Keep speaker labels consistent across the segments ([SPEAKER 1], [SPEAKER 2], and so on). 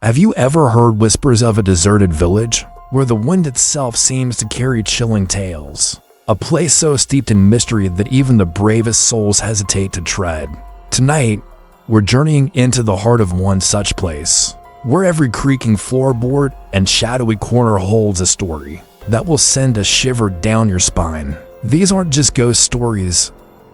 [SPEAKER 1] Have you ever heard whispers of a deserted village, where the wind itself seems to carry chilling tales? A place so steeped in mystery that even the bravest souls hesitate to tread. Tonight, we're journeying into the heart of one such place, where every creaking floorboard and shadowy corner holds a story that will send a shiver down your spine. These aren't just ghost stories,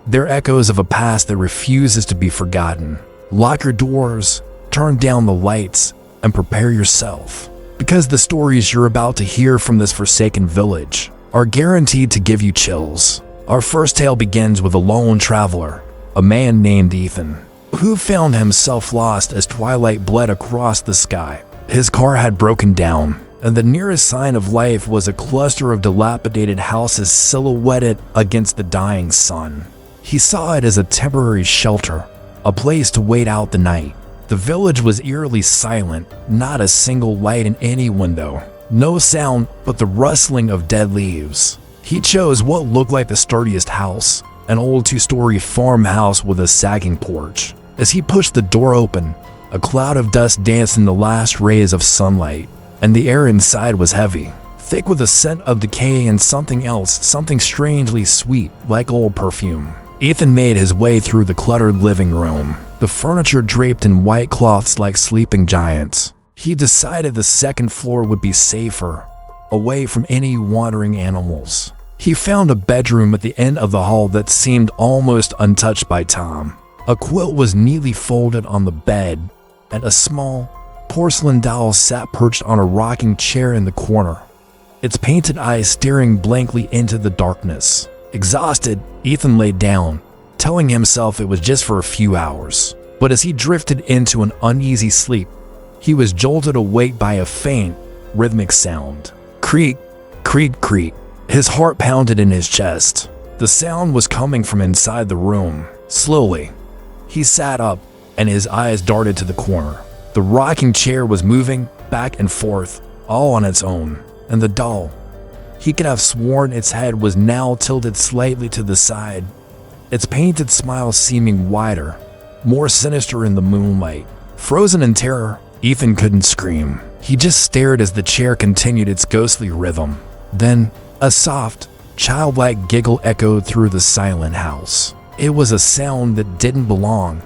[SPEAKER 1] they're echoes of a past that refuses to be forgotten. Lock your doors, turn down the lights, and prepare yourself, because the stories you're about to hear from this forsaken village are guaranteed to give you chills. Our first tale begins with a lone traveler, a man named Ethan, who found himself lost as twilight bled across the sky. His car had broken down, and the nearest sign of life was a cluster of dilapidated houses silhouetted against the dying sun. He saw it as a temporary shelter, a place to wait out the night. The village was eerily silent, not a single light in any window. No sound but the rustling of dead leaves. He chose what looked like the sturdiest house, an old two-story farmhouse with a sagging porch. As he pushed the door open, a cloud of dust danced in the last rays of sunlight, and the air inside was heavy, thick with a scent of decay and something else, something strangely sweet, like old perfume. Ethan made his way through the cluttered living room, the furniture draped in white cloths like sleeping giants. He decided the second floor would be safer, away from any wandering animals. He found a bedroom at the end of the hall that seemed almost untouched by time. A quilt was neatly folded on the bed, and a small, porcelain doll sat perched on a rocking chair in the corner, its painted eyes staring blankly into the darkness. Exhausted, Ethan lay down, telling himself it was just for a few hours. But as he drifted into an uneasy sleep, he was jolted awake by a faint, rhythmic sound. Creak, creak, creak. His heart pounded in his chest. The sound was coming from inside the room. Slowly, he sat up, and his eyes darted to the corner. The rocking chair was moving back and forth, all on its own, and the doll, he could have sworn its head was now tilted slightly to the side, its painted smile seeming wider, more sinister in the moonlight. Frozen in terror, Ethan couldn't scream. He just stared as the chair continued its ghostly rhythm. Then, a soft, childlike giggle echoed through the silent house. It was a sound that didn't belong,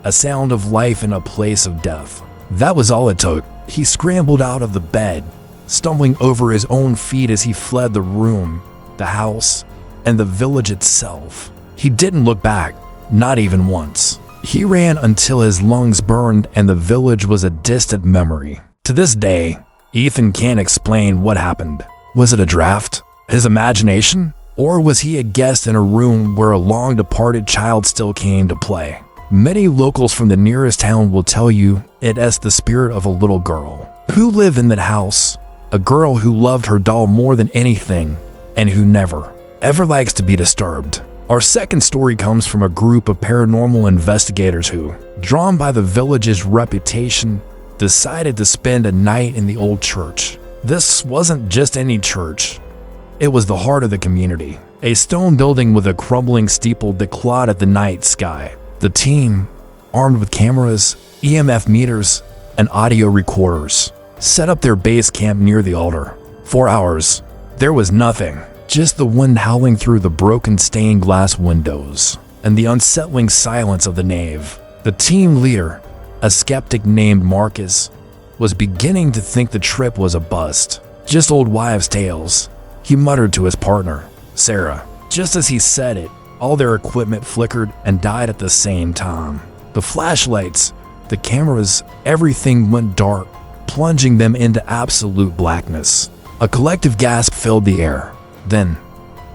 [SPEAKER 1] a sound of life in a place of death. That was all it took. He scrambled out of the bed, stumbling over his own feet as he fled the room, the house, and the village itself. He didn't look back, not even once. He ran until his lungs burned and the village was a distant memory. To this day, Ethan can't explain what happened. Was it a draft? His imagination? Or was he a guest in a room where a long-departed child still came to play? Many locals from the nearest town will tell you it is the spirit of a little girl who lived in that house, a girl who loved her doll more than anything and who never, ever likes to be disturbed. Our second story comes from a group of paranormal investigators who, drawn by the village's reputation, decided to spend a night in the old church. This wasn't just any church. It was the heart of the community, a stone building with a crumbling steeple that clawed at the night sky. The team, armed with cameras, EMF meters, and audio recorders, set up their base camp near the altar. For hours, there was nothing, just the wind howling through the broken stained glass windows and the unsettling silence of the nave. The team leader, a skeptic named Marcus, was beginning to think the trip was a bust, just old wives' tales. He muttered to his partner, Sarah. Just as he said it, all their equipment flickered and died at the same time. The flashlights, the cameras, everything went dark, plunging them into absolute blackness. A collective gasp filled the air. Then,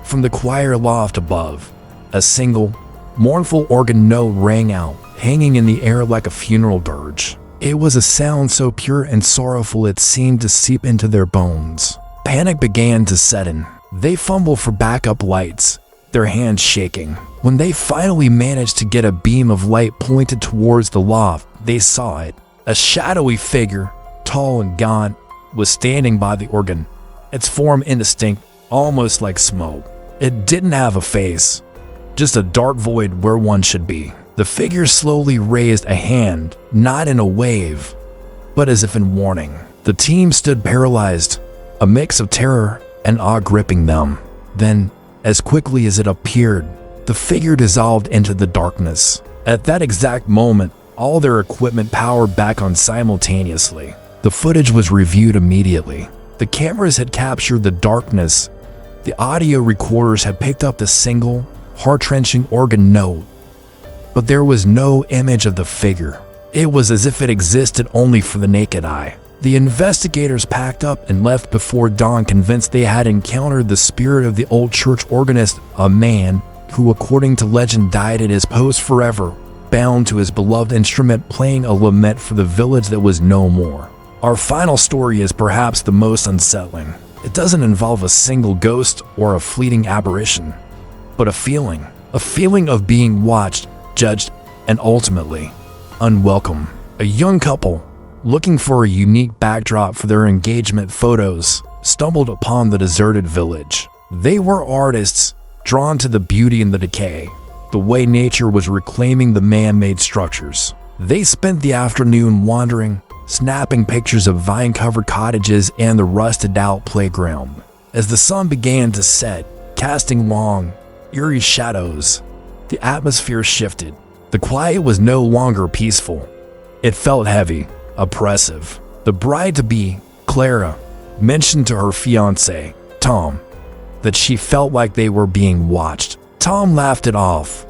[SPEAKER 1] from the choir loft above, a single, mournful organ note rang out, hanging in the air like a funeral dirge. It was a sound so pure and sorrowful it seemed to seep into their bones. Panic began to set in. They fumbled for backup lights, their hands shaking. When they finally managed to get a beam of light pointed towards the loft, they saw it. A shadowy figure, tall and gaunt, was standing by the organ, its form indistinct, almost like smoke. It didn't have a face, just a dark void where one should be. The figure slowly raised a hand, not in a wave, but as if in warning. The team stood paralyzed, a mix of terror and awe gripping them. Then, as quickly as it appeared, the figure dissolved into the darkness. At that exact moment, all their equipment powered back on simultaneously. The footage was reviewed immediately. The cameras had captured the darkness. The audio recorders had picked up the single, heart-wrenching organ note. But there was no image of the figure. It was as if it existed only for the naked eye. The investigators packed up and left before dawn, convinced they had encountered the spirit of the old church organist, a man who, according to legend, died at his post forever, bound to his beloved instrument, playing a lament for the village that was no more. Our final story is perhaps the most unsettling. It doesn't involve a single ghost or a fleeting apparition, but a feeling of being watched, judged, and ultimately unwelcome. A young couple, looking for a unique backdrop for their engagement photos, stumbled upon the deserted village. They were artists, drawn to the beauty and the decay, the way nature was reclaiming the man-made structures. They spent the afternoon wandering, snapping pictures of vine-covered cottages and the rusted-out playground. As the sun began to set, casting long, eerie shadows, the atmosphere shifted. The quiet was no longer peaceful. It felt heavy, oppressive. The bride-to-be, Clara, mentioned to her fiancé, Tom, that she felt like they were being watched. Tom laughed it off,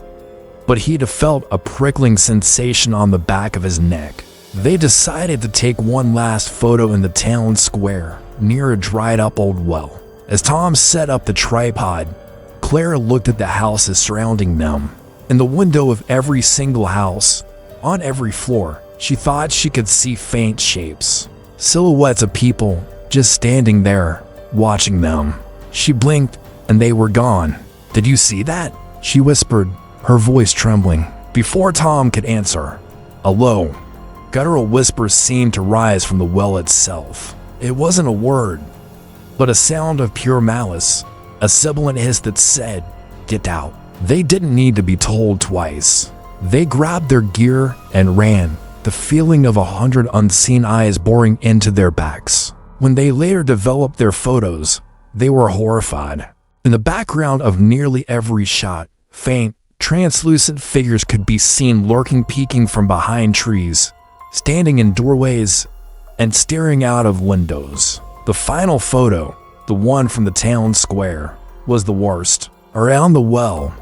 [SPEAKER 1] but he'd felt a prickling sensation on the back of his neck. They decided to take one last photo in the town square, near a dried-up old well. As Tom set up the tripod, Clara looked at the houses surrounding them. In the window of every single house, on every floor, she thought she could see faint shapes, silhouettes of people just standing there, watching them. She blinked, and they were gone. "Did you see that?" she whispered, her voice trembling. Before Tom could answer, a low, guttural whisper seemed to rise from the well itself. It wasn't a word, but a sound of pure malice, a sibilant hiss that said, "Get out." They didn't need to be told twice. They grabbed their gear and ran, the feeling of 100 unseen eyes boring into their backs. When they later developed their photos, they were horrified. In the background of nearly every shot, faint, translucent figures could be seen lurking, peeking from behind trees, standing in doorways, and staring out of windows. The final photo, the one from the town square, was the worst. Around the well,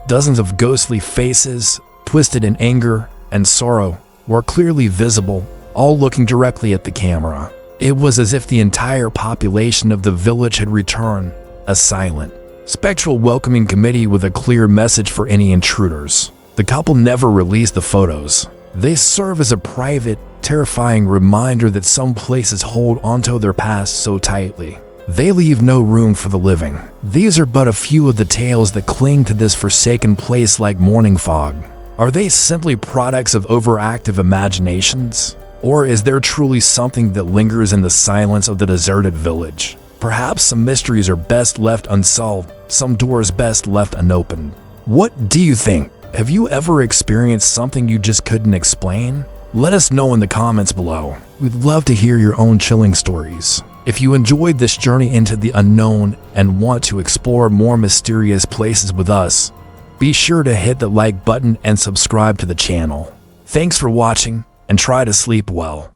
[SPEAKER 1] dozens of ghostly faces, twisted in anger and sorrow, were clearly visible, all looking directly at the camera. It was as if the entire population of the village had returned, a silent, spectral welcoming committee with a clear message for any intruders. The couple never released the photos. They serve as a private, terrifying reminder that some places hold onto their past so tightly they leave no room for the living. These are but a few of the tales that cling to this forsaken place like morning fog. Are they simply products of overactive imaginations? Or is there truly something that lingers in the silence of the deserted village? Perhaps some mysteries are best left unsolved, some doors best left unopened. What do you think? Have you ever experienced something you just couldn't explain? Let us know in the comments below. We'd love to hear your own chilling stories. If you enjoyed this journey into the unknown and want to explore more mysterious places with us, be sure to hit the like button and subscribe to the channel. Thanks for watching, and try to sleep well.